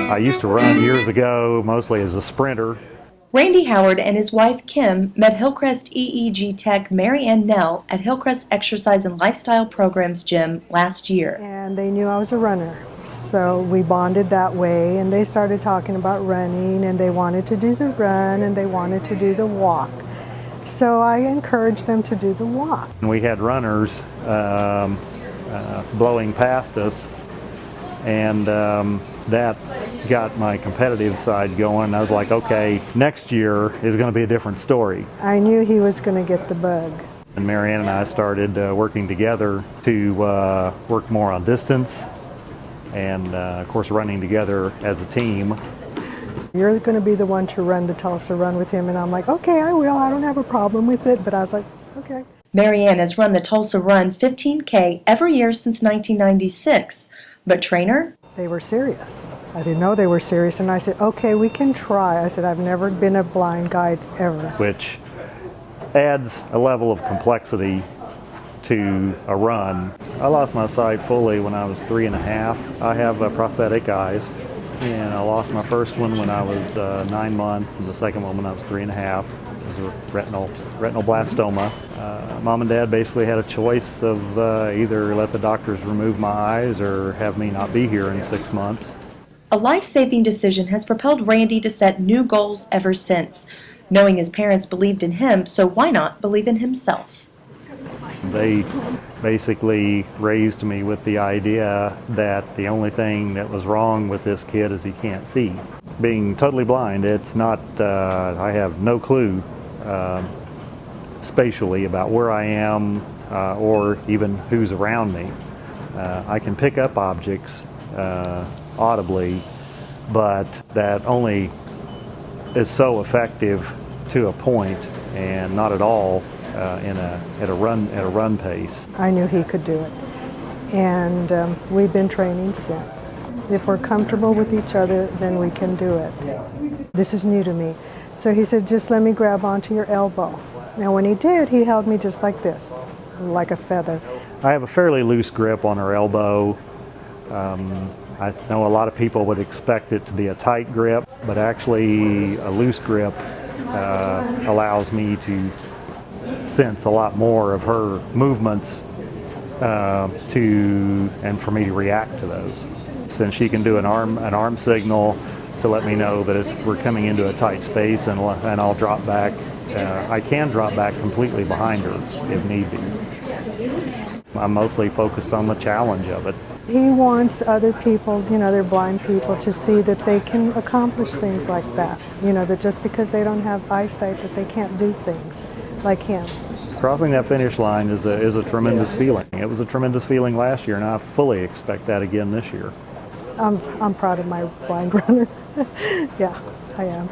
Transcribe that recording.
I used to run years ago, mostly as a sprinter. Randy Howard and his wife Kim met Hillcrest EEG tech Mary Ann Nell at Hillcrest Exercise and Lifestyle Programs gym last year. And they knew I was a runner, so we bonded that way, and they started talking about running, and they wanted to do the run and they wanted to do the walk. So I encouraged them to do the walk. We had runners blowing past us, and that got my competitive side going. I was like, okay, next year is going to be a different story. I knew he was going to get the bug. And Marianne and I started working together to work more on distance and, of course, running together as a team. You're going to be the one to run the Tulsa run with him, and I'm like, okay, I will. I don't have a problem with it, but I was like, okay. Mary Ann has run the Tulsa Run 15K every year since 1996, but trainer? They were serious. I didn't know they were serious, and I said, okay, we can try. I said, I've never been a blind guide ever. Which adds a level of complexity to a run. I lost my sight fully when I was 3.5. I have prosthetic eyes, and I lost my first one when I was 9 months, and the second one when I was 3.5. It was a retinal blastoma. Mom and Dad basically had a choice of either let the doctors remove my eyes or have me not be here in 6 months. A life-saving decision has propelled Randy to set new goals ever since. Knowing his parents believed in him, so why not believe in himself? They basically raised me with the idea that the only thing that was wrong with this kid is he can't see. Being totally blind, it's not, I have no clue spatially about where I am or even who's around me. I can pick up objects audibly, but that only is so effective to a point and not at all at a run pace. I knew he could do it, and we've been training since. If we're comfortable with each other, then we can do it. This is new to me. So he said, just let me grab onto your elbow. Now when he did, he held me just like this, like a feather. I have a fairly loose grip on her elbow. I know a lot of people would expect it to be a tight grip, but actually a loose grip allows me to sense a lot more of her movements and for me to react to those. Since she can do an arm signal to let me know that we're coming into a tight space, and I'll drop back. I can drop back completely behind her if need be. I'm mostly focused on the challenge of it. He wants other people, they're blind people, to see that they can accomplish things like that. That just because they don't have eyesight, that they can't do things like him. Crossing that finish line is a tremendous feeling. It was a tremendous feeling last year, and I fully expect that again this year. I'm proud of my blind runner. Yeah, I am.